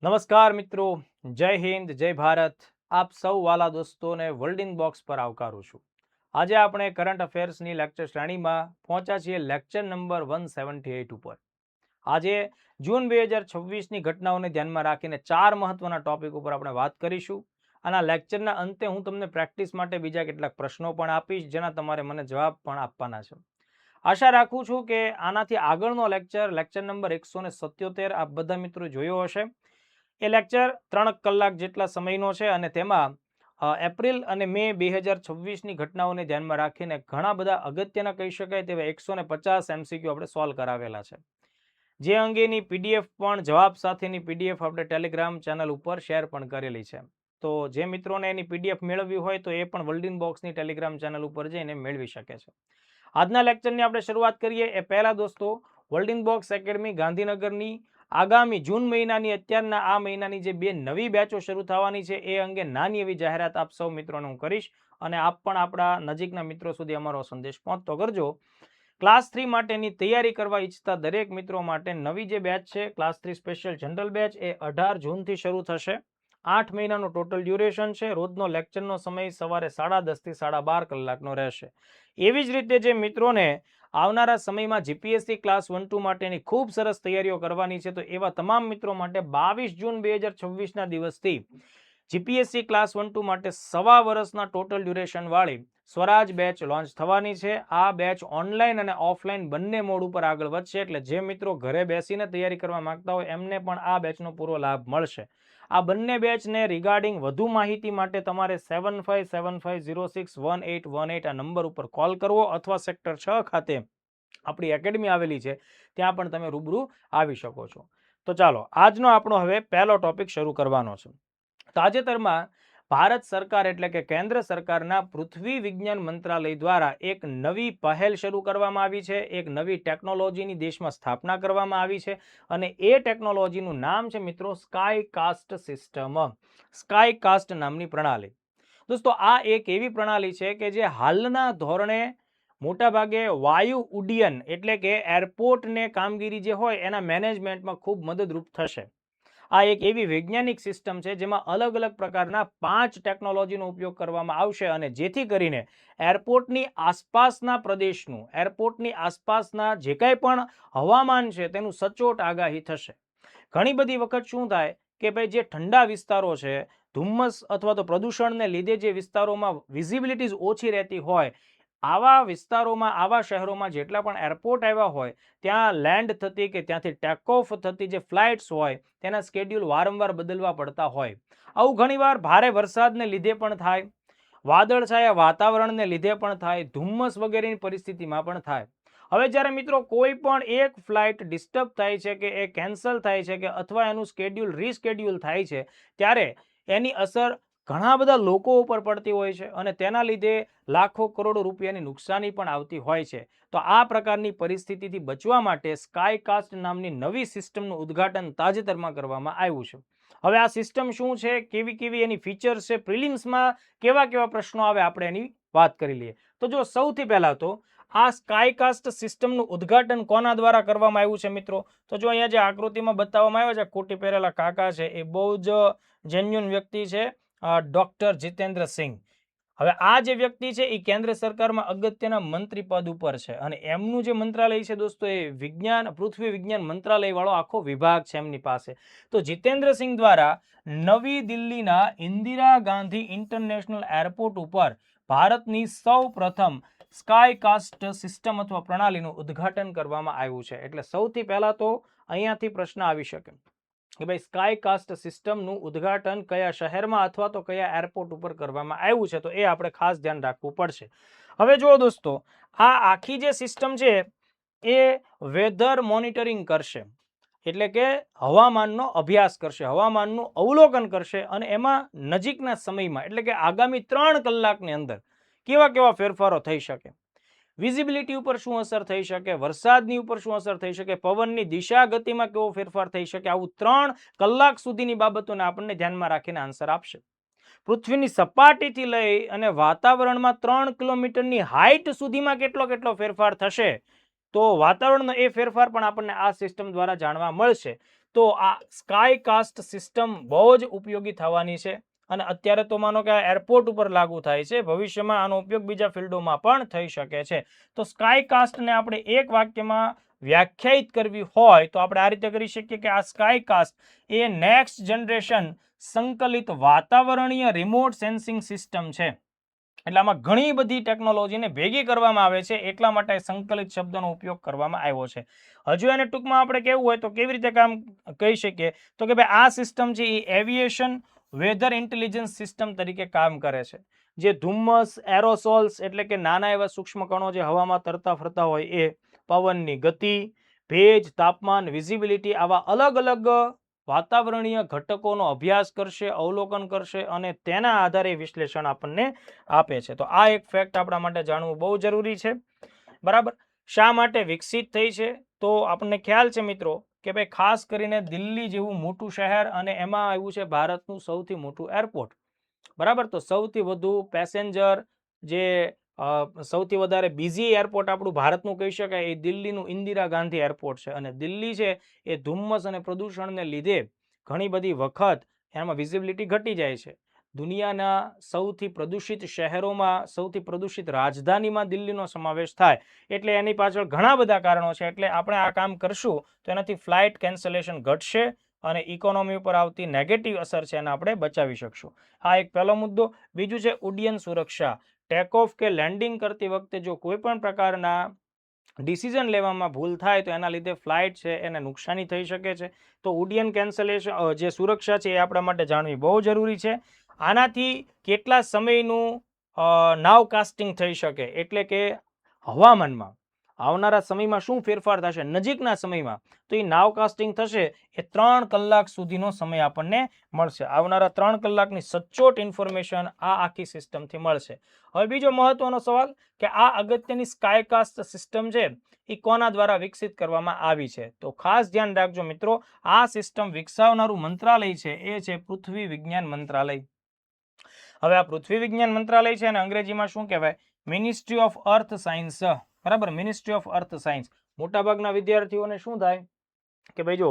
નમસ્કાર મિત્રો, જય હિન્દ, જય ભારત. આપ સૌ વાલા દોસ્તોને વર્લ્ડ ઇન બોક્સ પર આવકારું છું. આજે આપણે કરંટ અફેર્સની લેક્ચર શ્રેણીમાં પહોંચ્યા છીએ લેક્ચર નંબર 178 ઉપર. આજે જૂન 2026ની ઘટનાઓને ધ્યાનમાં રાખીને 4 મહત્વના ટોપિક ઉપર આપણે વાત કરીશું. અને આ લેક્ચરના અંતે હું તમને પ્રેક્ટિસ માટે બીજા કેટલાક પ્રશ્નો પણ આપીશ, જેના તમારે મને જવાબ પણ આપવાના છે. આશા રાખું છું કે આનાથી આગળનો લેક્ચર નંબર 177 આપ બધા મિત્રો જોયો હશે. એ લેક્ચર 3 કલાક જેટલા સમયનો છે અને તેમાં એપ્રિલ અને મે 2026ની ઘટનાઓને ધ્યાનમાં રાખીને ઘણા બધા અગત્યના કહી શકાય તેવા 150 MCQ આપણે સોલ્વ કરાવેલા છે. જે અંગેની પીડીએફ પણ જવાબ સાથેની પીડીએફ આપણે ટેલિગ્રામ ચેનલ ઉપર શેર પણ કરેલી છે. તો જે મિત્રોને એની પીડીએફ મેળવવી હોય તો એ પણ વર્લ્ડ ઇન બોક્સની ટેલિગ્રામ ચેનલ ઉપર જઈને મેળવી શકે છે. આજના લેક્ચરની આપણે શરૂઆત કરીએ એ પહેલા દોસ્તો, વર્લ્ડ ઇન બોક્સ એકેડમી ગાંધીનગરની આગામી જૂન મહિનાની અત્યારના આ મહિનાની જે 2 નવી બેચો શરૂ થવાની છે એ અંગે નાની એવી જાહેરાત આપ સૌ મિત્રોને હું કરીશ અને આપ પણ આપણા નજીકના મિત્રો સુધી અમારો સંદેશ પહોંચતો કરજો. ક્લાસ 3 માટેની તૈયારી કરવા ઈચ્છતા દરેક મિત્રો માટે નવી જે બેચ છે ક્લાસ 3 સ્પેશિયલ જનરલ બેચ એ 18 જૂનથી શરૂ થશે. 8 મહિનાનો ટોટલ ડ્યુરેશન છે. રોજનો લેક્ચરનો સમય સવારે 10:30 થી 12:30 કલાકનો રહેશે. એવી જ રીતે જે મિત્રોને આવનારા સમયમાં જીપીએસસી ક્લાસ 1-2 માટેની ખૂબ સરસ તૈયારીઓ કરવાની છે તો એવા તમામ મિત્રો માટે 22 જૂન 2026ના દિવસથી જીપીએસસી ક્લાસ 1-2 માટે સવા વર્ષના ટોટલ ડ્યુરેશન વાળી સ્વરાજ બેચ લોન્ચ થવાની છે. આ બેચ ઓનલાઈન અને ઓફલાઈન બંને મોડ ઉપર આગળ વધશે, એટલે જે મિત્રો ઘરે બેસીને તૈયારી કરવા માંગતા હોય એમને પણ આ બેચનો પૂરો લાભ મળશે. આ બંને બેચને રિગાર્ડિંગ વધુ માહિતી માટે તમારે 7575061818 આ નંબર ઉપર કોલ કરવો અથવા સેક્ટર 6 ખાતે આપણી એકેડમી આવેલી છે ત્યાં પણ તમે રૂબરૂ આવી શકો છો. તો ચાલો આજનો આપણો હવે પહેલો ટોપિક શરૂ કરવાનો છે. તાજેતરમાં ભારત સરકાર એટલે કે કેન્દ્ર સરકારના પૃથ્વી વિજ્ઞાન મંત્રાલય દ્વારા એક નવી પહેલ શરૂ કરવામાં આવી છે. એક નવી ટેકનોલોજીની દેશમાં સ્થાપના કરવામાં આવી છે અને એ ટેકનોલોજીનું નામ છે મિત્રો સ્કાયકાસ્ટ સિસ્ટમ. સ્કાયકાસ્ટ નામની પ્રણાલી. દોસ્તો આ એક એવી પ્રણાલી છે કે જે હાલના ધોરણે મોટાભાગે વાયુ ઉડ્ડયન એટલે કે એરપોર્ટને કામગીરી જે હોય એના મેનેજમેન્ટમાં ખૂબ મદદરૂપ થશે. આ એક એવી વૈજ્ઞાનિક સિસ્ટમ છે જેમાં અલગ અલગ પ્રકારના 5 ટેકનોલોજીનો ઉપયોગ કરવામાં આવશે અને જેથી કરીને એરપોર્ટની આસપાસના પ્રદેશનું, એરપોર્ટની આસપાસના જે કંઈ પણ હવામાન છે તેનું સચોટ આગાહી થશે. ઘણી બધી વખત શું થાય કે ભાઈ જે ઠંડા વિસ્તારો છે, ધુમ્મસ અથવા તો પ્રદૂષણને લીધે જે વિસ્તારોમાં વિઝિબિલિટીઝ ઓછી રહેતી હોય, આવા વિસ્તારોમાં, આવા શહેરોમાં જેટલા પણ એરપોર્ટ આવ્યા હોય ત્યાં લેન્ડ થતી કે ત્યાંથી ટેક ઓફ થતી જે ફ્લાઇટ્સ હોય તેના સ્કેડ્યુલ વારંવાર બદલવા પડતા હોય. આવું ઘણીવાર ભારે વરસાદને લીધે પણ થાય, વાદળછાયા વાતાવરણને લીધે પણ થાય, ધુમ્મસ વગેરેની પરિસ્થિતિમાં પણ થાય. હવે જ્યારે મિત્રો કોઈ પણ એક ફ્લાઇટ ડિસ્ટર્બ થાય છે કે એ કેન્સલ થાય છે કે અથવા એનું સ્કેડ્યુલ રીસ્કેડ્યુલ થાય છે ત્યારે એની અસર ઘણા બધા લોકો ઉપર પડતી હોય છે અને તેના લીધે લાખો કરોડો રૂપિયાની નુકસાની પણ આવતી હોય છે. તો આ પ્રકારની પરિસ્થિતિથી બચવા માટે સ્કાયકાસ્ટ નામની નવી સિસ્ટમનું ઉદ્ઘાટન તાજેતરમાં કરવામાં આવ્યું છે. હવે આ સિસ્ટમ શું છે, કેવી કેવી એની ફીચર્સ છે, પ્રિલિમ્સમાં કેવા કેવા પ્રશ્નો આવે આપણે એની વાત કરી લઈએ. તો જો સૌથી પહેલા તો આ સ્કાયકાસ્ટ સિસ્ટમનું ઉદ્ઘાટન કોના દ્વારા કરવામાં આવ્યું છે મિત્રો? તો જો અહીંયા જે આકૃતિમાં બતાવવામાં આવ્યો છે, કોટી પહેરેલા કાકા છે, એ બહુ જ જેન્યુન વ્યક્તિ છે, ડોક્ટર જીતેન્દ્ર સિંઘ. હવે આ જે વ્યક્તિ છે એ કેન્દ્ર સરકારમાં અગત્યના મંત્રી પદ ઉપર છે અને એમનું જે મંત્રાલય છે દોસ્તો એ પૃથ્વી વિજ્ઞાન મંત્રાલય વાળો આખો વિભાગ છે એમની પાસે. તો જીતેન્દ્ર સિંઘ દ્વારા નવી દિલ્હીના ઇન્દિરા ગાંધી ઇન્ટરનેશનલ એરપોર્ટ ઉપર ભારતની સૌ પ્રથમ સ્કાયકાસ્ટ સિસ્ટમ અથવા પ્રણાલીનું ઉદ્ઘાટન કરવામાં આવ્યું છે. એટલે સૌથી પહેલા તો અહીંયાથી પ્રશ્ન આવી શકે કે ભાઈ સ્કાયકાસ્ટ સિસ્ટમનું ઉદ્ઘાટન કયા શહેરમાં અથવા તો કયા એરપોર્ટ ઉપર કરવામાં આવ્યું છે, તો એ આપણે ખાસ ધ્યાન રાખવું પડશે. હવે જુઓ દોસ્તો, આ આખી જે સિસ્ટમ છે એ વેધર મોનિટરિંગ કરશે, એટલે કે હવામાનનો અભ્યાસ કરશે, હવામાનનું અવલોકન કરશે અને એમાં નજીકના સમયમાં એટલે કે આગામી 3 કલાકની અંદર કેવા કેવા ફેરફારો થઈ શકે, વિઝિબિલિટી ઉપર શું અસર થઈ શકે, વરસાદની ઉપર શું અસર થઈ શકે, પવનની દિશા ગતિમાં કેવો ફેરફાર થઈ શકે, આવું 3 કલાક સુધીની બાબતોને આપણને ધ્યાનમાં રાખીને આન્સર આપશે. પૃથ્વીની સપાટીથી લઈ અને વાતાવરણમાં 3 કિલોમીટરની હાઈટ સુધીમાં કેટલો ફેરફાર થશે તો વાતાવરણનો એ ફેરફાર પણ આપણને આ સિસ્ટમ દ્વારા જાણવા મળશે. તો આ સ્કાય કાસ્ટ સિસ્ટમ બહુ જ ઉપયોગી થવાની છે અને અત્યારે તો માનો કે આ એરપોર્ટ ઉપર લાગુ થાય છે, ભવિષ્યમાં આનો ઉપયોગ બીજા ફિલ્ડોમાં પણ થઈ શકે છે. તો સ્કાય કાસ્ટને આપણે એક વાક્યમાં વ્યાખ્યાયિત કરવી હોય તો આપણે આ રીતે કરી શકીએ કે આ સ્કાય કાસ્ટ એ નેક્સ્ટ જનરેશન સંકલિત વાતાવરણીય રિમોટ સેન્સિંગ સિસ્ટમ છે. એટલે આમાં ઘણી બધી ટેકનોલોજીને ભેગી કરવામાં આવે છે, એટલા માટે સંકલિત શબ્દનો ઉપયોગ કરવામાં આવ્યો છે. હજુ એને ટૂંકમાં આપણે કહેવું હોય તો કેવી રીતે કામ કહી શકીએ તો કે ભાઈ આ સિસ્ટમ છે એ એવિએશન વેધર ઇન્ટેલિજન્સ સિસ્ટમ તરીકે કામ કરે છે. જે ધુમ્મસ, એરોસોલ્સ એટલે કે નાના એવા સૂક્ષ્મ કણો જે હવામાં તરતા ફરતા હોય એ, પવનની ગતિ, ભેજ, તાપમાન, વિઝિબિલિટી આવા અલગ અલગ વાતાવરણીય ઘટકોનો અભ્યાસ કરશે, અવલોકન કરશે અને તેના આધારે વિશ્લેષણ આપણને આપે છે. તો આ એક ફેક્ટ આપણા માટે જાણવું બહુ જરૂરી છે. બરાબર. શા માટે વિકસિત થઈ છે તો આપણને ખ્યાલ છે મિત્રો કે ભાઈ ખાસ કરીને દિલ્હી જેવું મોટું શહેર અને એમાં આવ્યું છે ભારતનું સૌથી મોટું એરપોર્ટ. બરાબર. તો સૌથી વધુ પેસેન્જર જે સૌથી વધારે બિઝી એરપોર્ટ આપણું ભારતનું કહી શકાય એ દિલ્હીનું ઇન્દિરા ગાંધી એરપોર્ટ છે. અને દિલ્હી છે એ ધુમ્મસ અને પ્રદૂષણને લીધે ઘણી બધી વખત એમાં વિઝિબિલિટી ઘટી જાય છે. દુનિયાના સૌથી પ્રદૂષિત શહેરોમાં સૌથી પ્રદૂષિત રાજધાનીમાં દિલ્હીનો સમાવેશ થાય, એટલે એની પાછળ ઘણા બધા કારણો છે. એટલે આપણે આ કામ કરશું તો એનાથી ફ્લાઇટ કેન્સલેશન ઘટશે અને ઇકોનોમી ઉપર આવતી નેગેટિવ અસર છે એને આપણે બચાવી શકશું. આ એક પહેલો મુદ્દો. બીજું છે ઉડ્ડયન સુરક્ષા. ટેક ઓફ કે લેન્ડિંગ કરતી વખતે જો કોઈ પણ પ્રકારના ડિસિઝન લેવામાં ભૂલ થાય તો એના લીધે ફ્લાઇટ છે એને નુકસાની થઈ શકે છે. તો ઉડ્ડયન કેન્સલેશન જે સુરક્ષા છે એ આપણા માટે જાણવી બહુ જરૂરી છે. આનાથી કેટલા સમયનું નાવકાસ્ટિંગ થઈ શકે, એટલે કે હવામાનમાં આવનારા સમયમાં શું ફેરફાર થશે નજીકના સમયમાં, તો એ નાવકાસ્ટિંગ થશે એ 3 કલાક સુધીનો સમય આપણને મળશે. આવનારા 3 કલાકની સચોટ ઇન્ફોર્મેશન આ આખી સિસ્ટમથી મળશે. હવે બીજો મહત્વનો સવાલ કે આ અગત્યની સ્કાયકાસ્ટ સિસ્ટમ છે એ કોના દ્વારા વિકસિત કરવામાં આવી છે? તો ખાસ ધ્યાન રાખજો મિત્રો, આ સિસ્ટમ વિકસાવનારું મંત્રાલય છે એ છે પૃથ્વી વિજ્ઞાન મંત્રાલય. હવે આ પૃથ્વી વિજ્ઞાન મંત્રાલય છે અને અંગ્રેજીમાં શું કહેવાય? Ministry of earth science. બરાબર, મિનિસ્ટ્રી ઓફ અર્થ સાયન્સ. મોટાભાગના વિદ્યાર્થીઓને શું થાય કે ભાઈ જો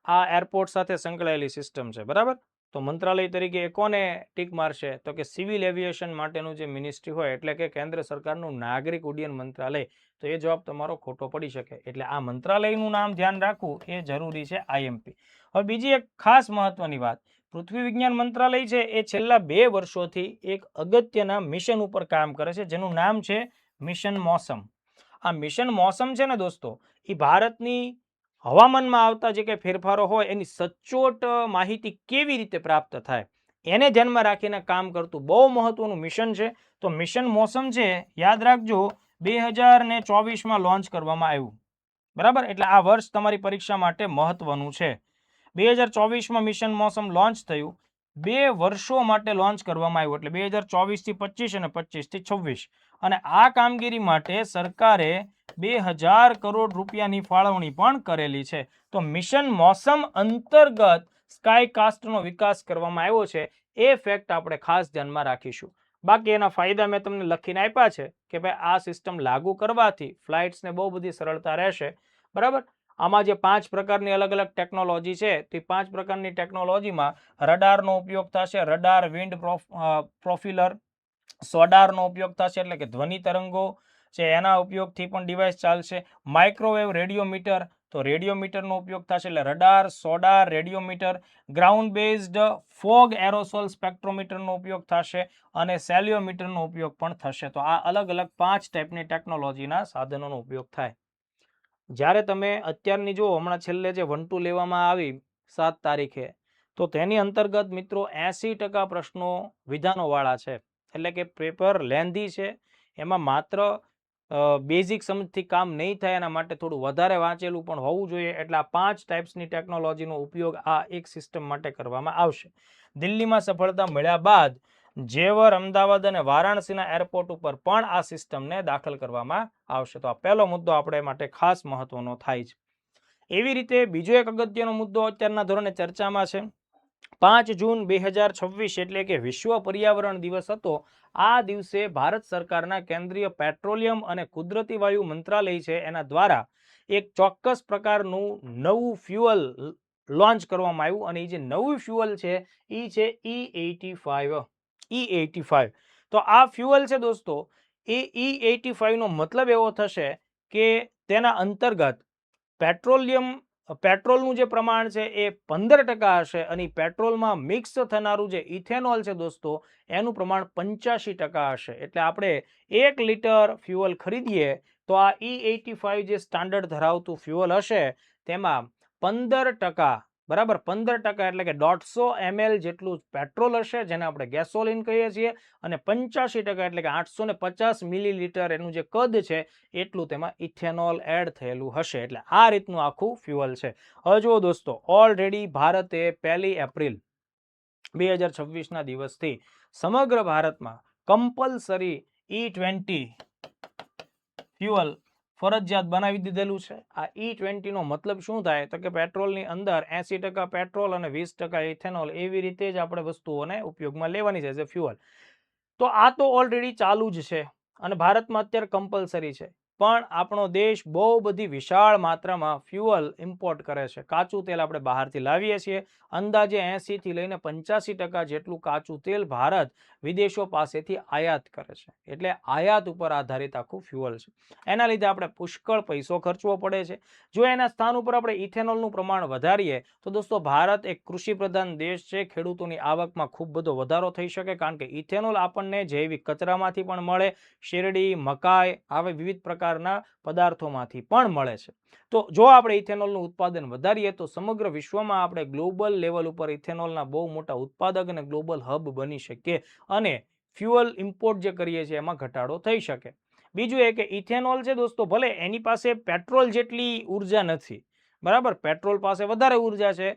આ એરપોર્ટ સાથે સંકળાયેલી સિસ્ટમ છે, બરાબર, તો મંત્રાલય તરીકે એ કોને ટીક મારશે? તો કે સિવિલ એવિએશન માટેનું જે મિનિસ્ટ્રી હોય એટલે કે કેન્દ્ર સરકારનું નાગરિક ઉડ્ડયન મંત્રાલય. તો એ જવાબ તમારો ખોટો પડી શકે. એટલે આ મંત્રાલયનું નામ ધ્યાન રાખવું એ જરૂરી છે, આઈએમપી. હવે બીજી એક ખાસ મહત્વની વાત, પૃથ્વી વિજ્ઞાન મંત્રાલય છે એ છેલ્લા 2 વર્ષોથી એક અગત્યના મિશન ઉપર કામ કરે છે જેનું નામ છે મિશન મોસમ. આ મિશન મોસમ છે ને દોસ્તો, એ ભારતની હવામાનમાં આવતા જે કંઈ ફેરફારો હોય એની સચોટ માહિતી કેવી રીતે પ્રાપ્ત થાય એને ધ્યાનમાં રાખીને કામ કરતું બહુ મહત્વનું મિશન છે. તો મિશન મોસમ છે યાદ રાખજો 2024માં લોન્ચ કરવામાં આવ્યું. બરાબર, એટલે આ વર્ષ તમારી પરીક્ષા માટે મહત્વનું છે. 2024માં મિશન મોસમ લોન્ચ થયું, 2 વર્ષો માટે લોન્ચ કરવામાં આવ્યું, એટલે 2024થી 25 અને 25થી 26. અને આ કામગીરી માટે સરકારે 2000 કરોડ રૂપિયાની ફાળવણી પણ કરેલી છે. તો મિશન મોસમ અંતર્ગત સ્કાયકાસ્ટનો વિકાસ કરવામાં આવ્યો છે, એ ફેક્ટ આપણે ખાસ ધ્યાનમાં રાખીશું. બાકી એના ફાયદા મેં તમને લખીને આપ્યા છે કે ભાઈ આ સિસ્ટમ લાગુ કરવાથી ફ્લાઇટ્સને બહુ બધી સરળતા રહેશે. બરાબર. આમાં જે 5 પ્રકારની અલગ અલગ ટેકનોલોજી છે તે 5 પ્રકારની ટેકનોલોજીમાં રડારનો ઉપયોગ થશે, રડાર વિન્ડ પ્રોફિલર, સોડારનો ઉપયોગ થશે એટલે કે ધ્વનિ તરંગો છે એના ઉપયોગથી પણ ડિવાઇસ ચાલશે. માઇક્રોવેવ રેડિયોમીટર, તો રેડિયોમીટરનો ઉપયોગ થશે એટલે radar, sodar, radiometer. Ground based fog aerosol સ્પેક્ટ્રોમીટરનો ઉપયોગ થશે અને સેલિયોમીટરનો ઉપયોગ પણ થશે. તો આ અલગ અલગ 5 ટાઈપની ટેકનોલોજીના સાધનોનો ઉપયોગ થાય. જ્યારે તમે અત્યારની જો હમણાં છેલ્લે જે 1-2 લેવામાં આવી 7 તારીખે, તો તેની અંતર્ગત મિત્રો 80% પ્રશ્નો વિધાનોવાળા છે, એટલે કે પેપર લેન્ધી છે. એમાં માત્ર બેઝિક સમજથી કામ નહીં થાય એના માટે થોડું વધારે વાંચેલું પણ હોવું જોઈએ. એટલે આ 5 ટાઈપ્સની ટેકનોલોજીનો ઉપયોગ આ એક સિસ્ટમ માટે કરવામાં આવશે. દિલ્હીમાં સફળતા મળ્યા બાદ જેવર, અમદાવાદ અને વારાણસીના એરપોર્ટ ઉપર પણ આ સિસ્ટમને દાખલ કરવામાં આવશે. તો આ પહેલો મુદ્દો આપણે માટે ખાસ મહત્વનો થાય છે. એવી રીતે બીજો એક અગત્યનો મુદ્દો અત્યારના ધોરણે ચર્ચામાં છે 5 જૂન 2026 એટલે કે વિશ્વ પર્યાવરણ દિવસ હતો. આ દિવસે ભારત સરકારના કેન્દ્રીય પેટ્રોલિયમ અને કુદરતી વાયુ મંત્રાલય છે એના દ્વારા એક ચોક્કસ પ્રકારનું નવું ફ્યુઅલ લોન્ચ કરવામાં આવ્યું અને એ જે નવું ફ્યુઅલ છે એ છે E85. તો આ ફ્યુઅલ છે દોસ્તો એ E85 નો મતલબ એવો થશે કે તેના અંતર્ગત પેટ્રોલનું જે પ્રમાણ છે એ 15% હશે અને પેટ્રોલમાં મિક્સ થનારું જે ઇથેનોલ છે દોસ્તો એનું પ્રમાણ 85% હશે. એટલે આપણે 1 લીટર ફ્યુઅલ ખરીદીએ તો આ E85 જે સ્ટાન્ડર્ડ ધરાવતું ફ્યુઅલ હશે તેમાં 15%, બરાબર, 15% એટલે કે 150 ml જેટલું પેટ્રોલ હશે જેને આપણે ગેસોલિન કહીએ છીએ અને 85% એટલે કે 850 મિલીલીટર એનું જે કદ છે એટલું તેમાં ઇથેનોલ એડ થયેલું હશે. એટલે આ રીતનું આખું ફ્યુઅલ છે. હવે જુઓ દોસ્તો, ઓલરેડી ભારતે 1 એપ્રિલ 2026 ના દિવસથી સમગ્ર ભારતમાં કમ્પલસરી E20 ફ્યુઅલ ફરજિયાત બનાવી દીધેલું છે. આ E20 નો મતલબ શું થાય તો કે પેટ્રોલની અંદર 80% પેટ્રોલ અને 20% ઇથેનોલ એવી રીતે જ આપણે વસ્તુઓને ઉપયોગમાં લેવાની છે એઝ એ ફ્યુઅલ. તો આ તો ઓલરેડી ચાલુ જ છે અને ભારતમાં અત્યારે કમ્પલસરી છે. પણ આપણો દેશ બહુ બધી વિશાળ માત્રામાં ફ્યુઅલ ઇમ્પોર્ટ કરે છે. કાચું તેલ આપણે બહારથી લાવીએ છીએ. અંદાજે 80 થી લઈને 85% જેટલું કાચું તેલ ભારત વિદેશો પાસેથી આયાત કરે છે. એટલે આયાત ઉપર આધારિત આખું ફ્યુઅલ છે. એના લીધે આપણે પુષ્કળ પૈસો ખર્ચવો પડે છે. જો એના સ્થાન ઉપર આપણે ઇથેનોલનું પ્રમાણ વધારીએ તો દોસ્તો ભારત એક કૃષિ પ્રધાન દેશ છે. ખેડૂતોની આવકમાં ખૂબ બધો વધારો થઈ શકે કારણ કે ઇથેનોલ આપણને જૈવિક કચરામાંથી પણ મળે, શેરડી, મકાઈ આવા વિવિધ પ્રકારના પદાર્થોમાંથી પણ મળે છે. તો જો આપણે ઇથેનોલનું ઉત્પાદન વધારીએ તો સમગ્ર વિશ્વમાં આપણે ગ્લોબલ લેવલ ઉપર ઇથેનોલના બહુ મોટા ઉત્પાદક અને ગ્લોબલ હબ બની શકીએ અને ફ્યુઅલ ઇમ્પોર્ટ જે કરીએ છીએ એમાં ઘટાડો થઈ શકે. બીજું એ કે ઇથેનોલ છે દોસ્તો ભલે એની પાસે પેટ્રોલ જેટલી ઉર્જા નથી, બરાબર, પેટ્રોલ પાસે વધારે ઉર્જા છે,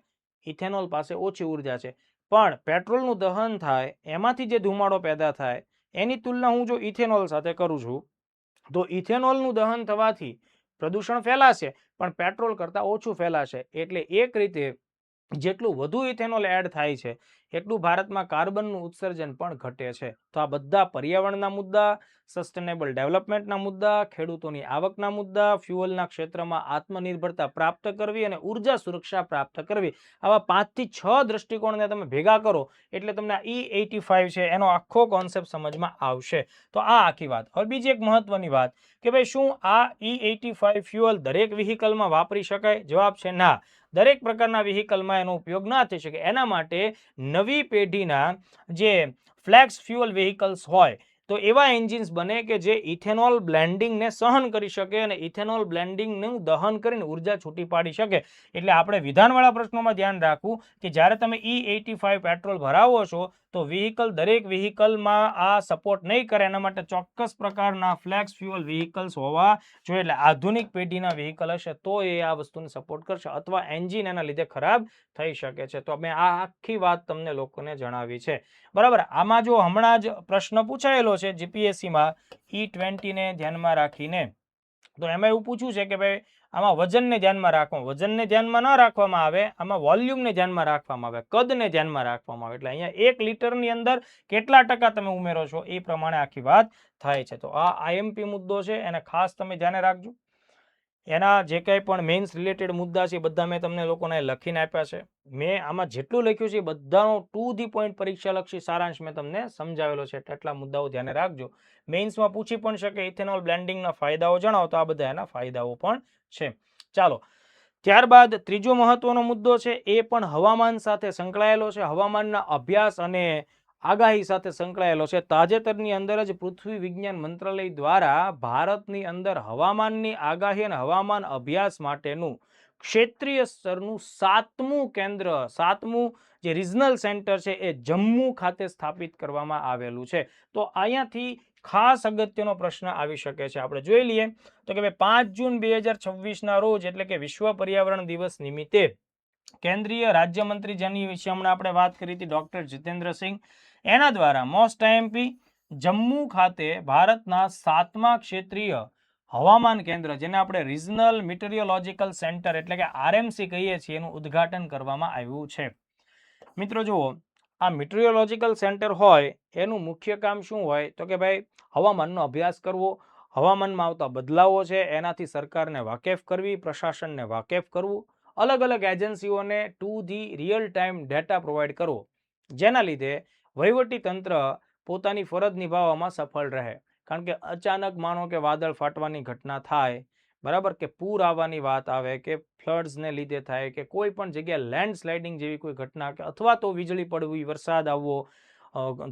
ઇથેનોલ પાસે ઓછી ઉર્જા છે, પણ પેટ્રોલનું દહન થાય એમાંથી જે ધુમાડો પેદા થાય એની તુલના હું જો ઇથેનોલ સાથે કરું છું તો ઇથેનોલનું દહન થવાથી પ્રદૂષણ ફેલાશે પણ પેટ્રોલ કરતાં ઓછું ફેલાશે. એટલે એક રીતે જેટલું વધુ ઇથેનોલ એડ થાય છે એટલું ભારતમાં કાર્બનનું ઉત્સર્જન પણ ઘટે છે. તો આ બધા પર્યાવરણના મુદ્દા, સસ્ટેનેબલ ડેવલપમેન્ટના મુદ્દા, ખેડૂતોની આવકના મુદ્દા, ફ્યુઅલના ક્ષેત્રમાં આત્મનિર્ભરતા પ્રાપ્ત કરવી અને ઉર્જા સુરક્ષા પ્રાપ્ત કરવી, આવા 5 થી 6 દ્રષ્ટિકોણને તમે ભેગા કરો એટલે તમને E85 છે એનો આખો કોન્સેપ્ટ સમજમાં આવશે. તો આ આખી વાત. હવે બીજી એક મહત્વની વાત કે ભાઈ શું આ E85 ફ્યુઅલ દરેક વ્હીકલમાં વાપરી શકાય? જવાબ છે ના. દરેક પ્રકારના વ્હીકલમાં એનો ઉપયોગ ના થઈ શકે. એના માટે નવી પેઢીના જે ફ્લેક્સ ફ્યુઅલ વ્હીકલ્સ હોય તો એવા એન્જિન્સ બને કે જે ઇથેનોલ બ્લેન્ડિંગને સહન કરી શકે અને ઇથેનોલ બ્લેન્ડિંગનું દહન કરીને ઉર્જા છૂટી પાડી શકે. એટલે આપણે વિધાનવાળા પ્રશ્નોમાં ધ્યાન રાખવું કે જ્યારે તમે E85 પેટ્રોલ ભરાવો છો તો દરેક વ્હીકલમાં આ સપોર્ટ નહીં કરે. એના માટે ચોક્કસ પ્રકારના ફ્લેક્સ ફ્યુઅલ વ્હીકલ્સ હોવા જોઈએ. એટલે આધુનિક પેઢીના વ્હીકલ હશે તો એ આ વસ્તુને સપોર્ટ કરશે અથવા એન્જિન એના લીધે ખરાબ થઈ શકે છે. તો મેં આ આખી વાત તમને લોકોને જણાવી છે, બરાબર. આમાં જો હમણાં જ પ્રશ્ન પૂછાયેલો છે જીપીએસસીમાં E20 ને ધ્યાનમાં રાખીને, તો એમાં એવું પૂછ્યું છે કે ભાઈ આમાં વજનને ધ્યાનમાં રાખવામાં, વજનને ધ્યાનમાં ન રાખવામાં આવે, આમાં વોલ્યુમને ધ્યાનમાં રાખવામાં આવે, કદને ધ્યાનમાં રાખવામાં આવે. એટલે અહીંયા 1 લીટરની અંદર કેટલા ટકા તમે ઉમેરો છો એ પ્રમાણે આખી વાત થાય છે. તો આ આઈએમપી મુદ્દો છે, એને ખાસ તમે ધ્યાને રાખજો. એના જે કંઈ પણ મેઇન્સ રિલેટેડ મુદ્દા છે બધા મેં તમને લોકોને લખીને આપ્યા છે. મેં આમાં જેટલું લખ્યું છે બધાનો ટુ ધી પોઈન્ટ પરીક્ષાલક્ષી સારાંશ મેં તમને સમજાવેલો છે. એટલા મુદ્દાઓ ધ્યાને રાખજો. મેઇન્સમાં પૂછી પણ શકે ઇથેનોલ બ્લેન્ડિંગના ફાયદાઓ જણાવો તો આ બધા એના ફાયદાઓ પણ છે. ચાલો, ત્યારબાદ ત્રીજો મહત્વનો મુદ્દો છે એ પણ હવામાન સાથે સંકળાયેલો છે, હવામાનના અભ્યાસ અને આગાહી સાથે સંકળાયેલો છે. તાજેતરની અંદર જ પૃથ્વી વિજ્ઞાન મંત્રાલય દ્વારા ભારતની અંદર હવામાનની આગાહી અને હવામાન અભ્યાસ માટેનું ક્ષેત્રીય સ્તરનું 7મું કેન્દ્ર, 7મું જે રિજનલ સેન્ટર છે એ જમ્મુ ખાતે સ્થાપિત કરવામાં આવેલું છે. તો અહીંયાથી ખાસ અગત્યનો પ્રશ્ન આવી શકે છે. આપણે જોઈ લઈએ તો કે 5 જૂન 2026 રોજ એટલે કે વિશ્વ પર્યાવરણ દિવસ નિમિત્તે કેન્દ્રીય રાજ્યમંત્રી જેની વિશે હમણાં આપણે વાત કરી હતી ડોક્ટર જીતેન્દ્રસિંહ, એના દ્વારા મોસ્ટ આઈએમપી જમ્મુ ખાતે ભારતના 7મા ક્ષેત્રીય હવામાન કેન્દ્ર જેને આપણે રિજનલ મીટરિયોલોજીકલ સેન્ટર એટલે કે RMC કહીએ છીએ એનું ઉદ્ઘાટન કરવામાં આવ્યું છે. મિત્રો જુઓ, આ મીટરિયોલોજીકલ સેન્ટર હોય એનું મુખ્ય કામ શું હોય તો કે ભાઈ હવામાનનો અભ્યાસ કરવો, હવામાનમાં આવતા બદલાવો છે એનાથી સરકારને વાકેફ કરવી, પ્રશાસનને વાકેફ કરવું, અલગ અલગ એજન્સીઓને to the real time data provide કરવો, જેના લીધે વહીવટી તંત્ર પોતાની ફરજ નિભાવવામાં સફળ રહે. કારણ કે અચાનક માનો કે વાદળ ફાટવાની ઘટના થાય, બરાબર, કે પૂર આવવાની વાત આવે, કે ફ્લડ્સને લીધે થાય, કે કોઈ પણ જગ્યાએ લેન્ડસ્લાઇડિંગ જેવી કોઈ ઘટના, કે અથવા તો વીજળી પડવી, વરસાદ આવવો,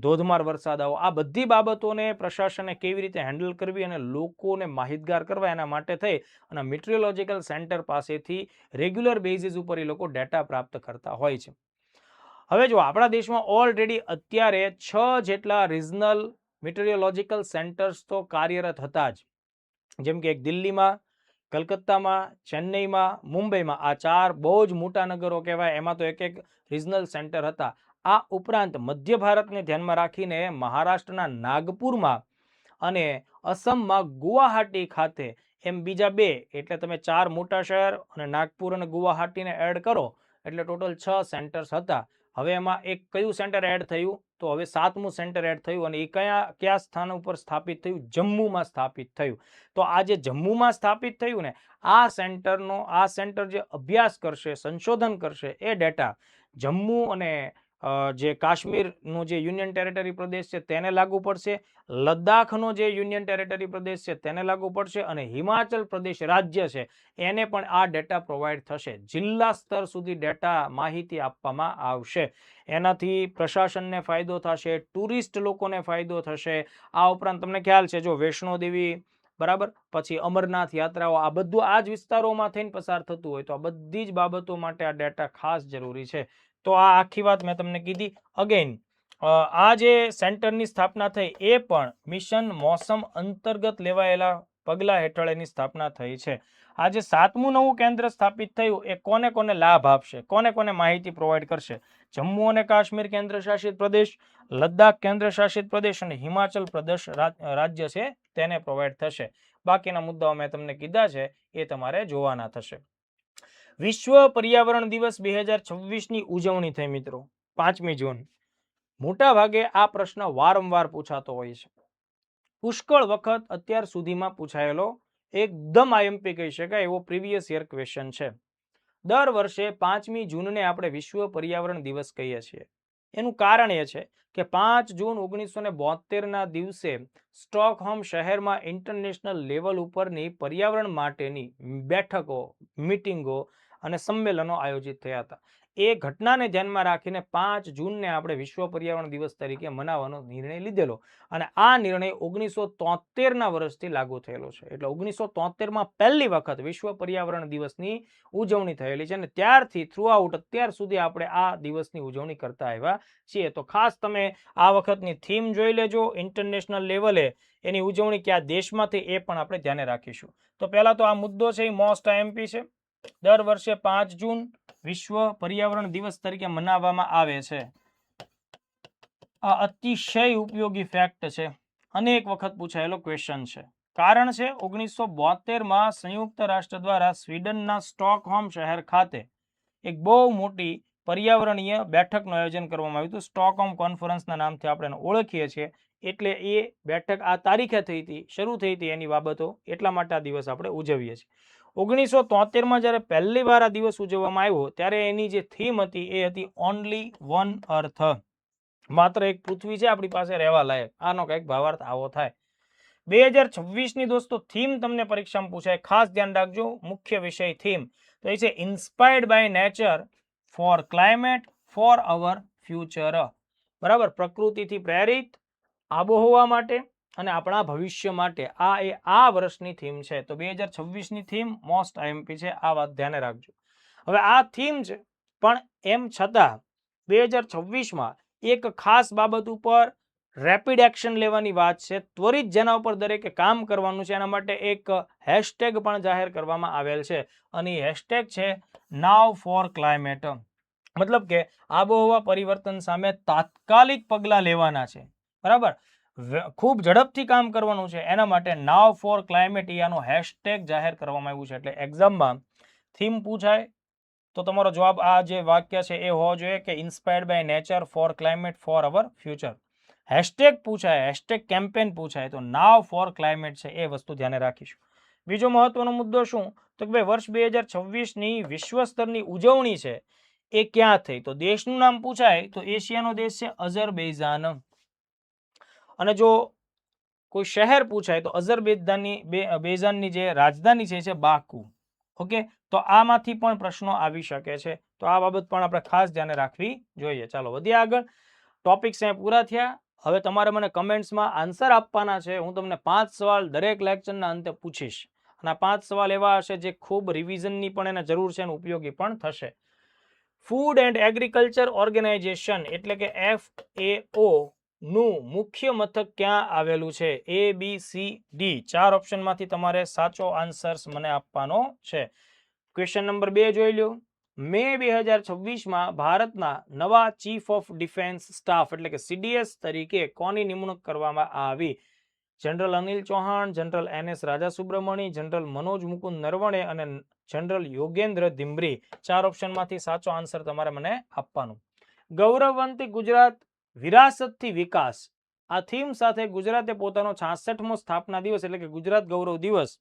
ધોધમાર વરસાદ આવવો, આ બધી બાબતોને પ્રશાસને કેવી રીતે હેન્ડલ કરવી અને લોકોને માહિતગાર કરવા, એના માટે થઈ અને મીટરિયોલોજીકલ સેન્ટર પાસેથી રેગ્યુલર બેઝિસ ઉપર એ લોકો ડેટા પ્રાપ્ત કરતા હોય છે. હવે જો આપણા દેશમાં ઓલરેડી અત્યારે 6 જેટલા રિજનલ મીટરિયોલોજીકલ સેન્ટર્સ તો કાર્યરત હતા જ, જેમ કે એક દિલ્હીમાં, કલકત્તામાં, ચેન્નઈમાં, મુંબઈમાં, આ 4 બહુ જ મોટા નગરો કહેવાય, એમાં તો એક એક રિજનલ સેન્ટર હતા. આ ઉપરાંત મધ્ય ભારતને ધ્યાનમાં રાખીને મહારાષ્ટ્રના નાગપુરમાં અને અસમમાં ગુવાહાટી ખાતે એમ બીજા 2, એટલે તમે 4 મોટા શહેર અને નાગપુર અને ગુવાહાટીને એડ કરો એટલે ટોટલ 6 સેન્ટર્સ હતા. હવે એમાં એક કયું સેન્ટર એડ થયું તો હવે 7મું સેન્ટર એડ થયું અને એ કયા સ્થાન ઉપર સ્થાપિત થયું? જમ્મુમાં સ્થાપિત થયું. તો આ જે જમ્મુમાં સ્થાપિત થયું ને, આ સેન્ટર જે અભ્યાસ કરશે, સંશોધન કરશે, એ ડેટા જમ્મુ અને જે કાશ્મીરનો જે યુનિયન ટેરેટરી પ્રદેશ છે તેને લાગુ પડશે, લદ્દાખનો જે યુનિયન ટેરેટરી પ્રદેશ છે તેને લાગુ પડશે અને હિમાચલ પ્રદેશ રાજ્ય છે એને પણ આ ડેટા પ્રોવાઈડ થશે. જિલ્લા સ્તર સુધી ડેટા માહિતી આપવામાં આવશે. એનાથી પ્રશાસનને ફાયદો થશે, ટુરિસ્ટ લોકોને ફાયદો થશે. આ ઉપરાંત તમને ખ્યાલ છે જો વૈષ્ણોદેવી, બરાબર, પછી અમરનાથ યાત્રાઓ, આ બધું આ જ વિસ્તારોમાં થઈને પસાર થતું હોય તો આ બધી જ બાબતો માટે આ ડેટા ખાસ જરૂરી છે. તો આ આખી વાત મેં તમને કીધી. અગેન આ જે સેન્ટરની સ્થાપના થઈ એ પણ મિશન મોસમ અંતર્ગત લેવાયેલા પગલા હેઠળ એની સ્થાપના થઈ છે. આ જે 7મું નવું કેન્દ્ર સ્થાપિત થયું એ કોને કોને લાભ આપશે, કોને કોને માહિતી પ્રોવાઈડ કરશે? જમ્મુ અને કાશ્મીર કેન્દ્ર શાસિત પ્રદેશ, લદ્દાખ કેન્દ્ર શાસિત પ્રદેશ અને હિમાચલ પ્રદેશ રાજ્ય છે તેને પ્રોવાઈડ થશે. બાકીના મુદ્દાઓ મેં તમને કીધા છે એ તમારે જોવાના થશે. વિશ્વ પર્યાવરણ દિવસ 2026ની ઉજવણી થઈ મિત્રો 5મી જૂન. મોટા ભાગે આ પ્રશ્ન વારંવાર પૂછાતો હોય છે, પુષ્કળ વખત અત્યાર સુધીમાં પૂછાયેલો એકદમ આઈએમપી કહી શકાય એવો પ્રીવિયસ યર ક્વેશ્ચન છે. દર વર્ષે 5મી જૂનને આપણે વિશ્વ પર્યાવરણ દિવસ કહીએ છીએ. એનું કારણ એ છે કે 5 જૂન 1972ના દિવસે સ્ટોકહોમ શહેરમાં ઇન્ટરનેશનલ લેવલ ઉપરની પર્યાવરણ માટેની બેઠકો, મીટિંગો અને સંમેલનો આયોજિત થયા હતા. એ ઘટનાને ધ્યાનમાં રાખીને 5 જૂનને આપણે વિશ્વ પર્યાવરણ દિવસ તરીકે મનાવવાનો નિર્ણય લીધેલો અને આ નિર્ણય 1973ના વર્ષથી લાગુ થયેલો છે. એટલે 1973માં પહેલી વખત વિશ્વ પર્યાવરણ દિવસની ઉજવણી થયેલી છે અને ત્યારથી થ્રુઆઉટ અત્યાર સુધી આપણે આ દિવસની ઉજવણી કરતા આવ્યા છીએ. તો ખાસ તમે આ વખતની થીમ જોઈ લેજો, ઇન્ટરનેશનલ લેવલે એની ઉજવણી કયા દેશમાંથી એ પણ આપણે ધ્યાને રાખીશું. તો પહેલા તો આ મુદ્દો છે એ મોસ્ટ આઈએમપી છે. દર વર્ષે 5 જૂન વિશ્વ પર્યાવરણ દિવસ તરીકે મનાવવામાં આવે છે. આ અતિશય ઉપયોગી ફેક્ટ છે, અનેક વખત પૂછાયેલો ક્વેશ્ચન છે. કારણ છે 1972માં સંયુક્ત રાષ્ટ્ર દ્વારા સ્વીડનના સ્ટોકહોમ શહેર ખાતે એક બહુ મોટી પર્યાવરણીય બેઠકનું આયોજન કરવામાં આવ્યું હતું. સ્ટોકહોમ કોન્ફરન્સના નામથી આપણે ઓળખીએ છીએ. એટલે એ બેઠક આ તારીખે થઈ હતી, શરૂ થઈ હતી એની બાબતો, એટલા માટે આ દિવસ આપણે ઉજવીએ છીએ. 1973માં જ્યારે પહેલી વાર આ દિવસ ઉજવવામાં આવ્યો ત્યારે એની જે થીમ હતી એ હતી ઓનલી વન અર્થ, માત્ર એક પૃથ્વી છે આપણી પાસે રહેવા લાયક. આનો કંઈક ભાવાર્થ આવો થાય. 2026ની દોસ્તો થીમ તમને પરીક્ષામાં પૂછાય, ખાસ ધ્યાન રાખજો. મુખ્ય વિષય થીમ તો એ છે inspired by nature for climate for our future. બરાબર, પ્રકૃતિથી પ્રેરિત, આબોહવા માટે અને આપણા ભવિષ્ય માટે. આ વર્ષની થીમ છે. તો 2026ની થીમ મોસ્ટ આઈએમપી છે, આ વાત ધ્યાને રાખજો. હવે આ થીમ છે પણ એમ છતાં 2026માં એક ખાસ બાબત ઉપર રેપિડ એક્શન લેવાની વાત છે, ત્વરિત જેના ઉપર દરેકે કામ કરવાનું છે. એના માટે એક હેશટેગ પણ જાહેર કરવામાં આવેલ છે અને એ હેશટેગ છે નાવ ફોર ક્લાઇમેટ. મતલબ કે આબોહવા પરિવર્તન સામે તાત્કાલિક પગલાં લેવાના છે. બરાબર, ખૂબ ઝડપથી કામ કરવાનું છે. એના માટે નાવ ફોર ક્લાઇમેટ આનો હેશટેગ જાહેર કરવામાં આવ્યું છે. એટલે એક્ઝામમાં થીમ પૂછાય તો તમારો જવાબ આ જે વાક્ય છે એ હોવો જોઈએ કે inspired by nature for climate for our future. Hashtag પૂછાય, હેશટેગ કેમ્પેન પૂછાય તો નાવ ફોર ક્લાઇમેટ છે એ વસ્તુ ધ્યાને રાખીશું. બીજો મહત્વનો મુદ્દો શું તો કે ભાઈ વર્ષ 2026ની વિશ્વ સ્તરની ઉજવણી છે એ ક્યાં થઈ તો દેશનું નામ પૂછાય તો એશિયાનો દેશ છે અઝરબૈજાન. અને જો કોઈ શહેર પૂછાય તો અઝરબૈજાનની જે રાજધાની છે બાકુ. ઓકે, તો આમાંથી પણ પ્રશ્નો આવી શકે છે, તો આ બાબત પણ આપણે ખાસ ધ્યાને રાખવી જોઈએ. ચાલો વધીએ આગળ. ટોપિક્સ અહીંયા પૂરા થયા. હવે તમારે મને કમેન્ટ્સમાં આન્સર આપવાના છે. હું તમને 5 સવાલ દરેક લેક્ચરના અંતે પૂછીશ અને આ 5 સવાલ એવા હશે જે ખૂબ રિવિઝનની પણ એને જરૂર છે અને ઉપયોગી પણ થશે. ફૂડ એન્ડ એગ્રીકલ્ચર ઓર્ગેનાઇઝેશન એટલે કે FAO નું મુખ્ય મથક ક્યાં આવેલું છે? ABCD 4 ઓપ્શનમાંથી તમારે સાચો આન્સર્સ મને આપવાનો છે. ક્વેશ્ચન નંબર 2 જોઈ લો. મે 2026માં ભારતના નવા ચીફ ઓફ ડિફેન્સ સ્ટાફ એટલે કે CDS તરીકે કોની નિમણૂક કરવામાં આવી? General Anil Chauhan, general NS રાજા સુબ્રમણી, જનરલ મનોજ મુકુંદ નરવણે અને જનરલ યોગેન્દ્ર ધિમ્બ્રી. 4 ઓપ્શનમાંથી સાચો આન્સર તમારે મને આપવાનો. ગૌરવવંતી ગુજરાત વિરાસતથી વિકાસ આ થીમ સાથે ગુજરાતે પોતાનો 66મો સ્થાપના દિવસ એટલે કે ગુજરાત ગૌરવ દિવસ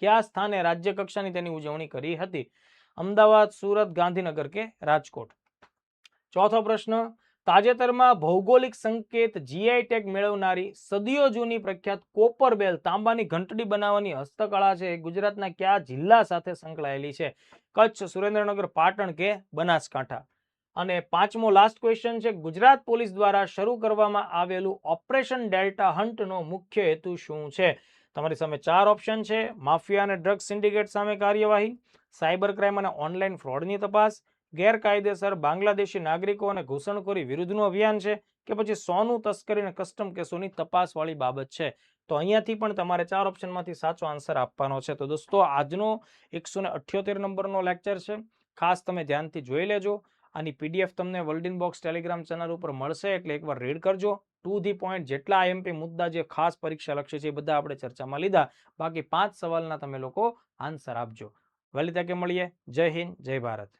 કયા સ્થાને રાજ્ય કક્ષાની તેની ઉજવણી કરી હતી? અમદાવાદ, સુરત, ગાંધીનગર કે રાજકોટ? ચોથો પ્રશ્ન. તાજેતરમાં ભૌગોલિક સંકેત GI ટેગ મેળવનારી સદીઓ જૂની પ્રખ્યાત કોપર બેલ તાંબાની ઘંટડી બનાવવાની હસ્તકળા છે ગુજરાતના કયા જિલ્લા સાથે સંકળાયેલી છે? કચ્છ, સુરેન્દ્રનગર, પાટણ કે બનાસકાંઠા? અને 5મો લાસ્ટ ક્વેશ્ચન છે. ગુજરાત પોલીસ દ્વારા શરૂ કરવામાં આવેલું ઓપરેશન ડેલ્ટા હન્ટનો મુખ્ય હેતુ શું છે? તમારી સામે 4 ઓપ્શન છે. માફિયા અને ડ્રગ સિન્ડિકેટ સામે કાર્યવાહી, સાયબર ક્રાઇમ અને ઓનલાઈન ફ્રોડની તપાસ, ગેરકાયદેસર બાંગ્લાદેશી નાગરિકો અને ઘૂસણખોરી વિરુદ્ધનું અભિયાન છે કે પછી સોનું તસ્કરી અને કસ્ટમ કેસોની તપાસવાળી બાબત છે? તો અહીંયાથી પણ તમારે 4 ઓપ્શનમાંથી સાચો આન્સર આપવાનો છે. તો દોસ્તો આજનો 178 નંબરનો લેક્ચર છે. ખાસ તમે ધ્યાનથી જોઈ લેજો. આની PDF તમને world in box Telegram channel ઉપર મળશે એટલે એકવાર રીડ કરજો. ટુ ધી પોઈન્ટ જેટલા IMP મુદ્દા જે ખાસ પરીક્ષા લક્ષી છે એ બધા આપણે ચર્ચામાં લીધા. બાકી 5 સવાલના તમે લોકો આન્સર આપજો. વહેલી તકે મળીએ. જય હિન્દ, જય ભારત.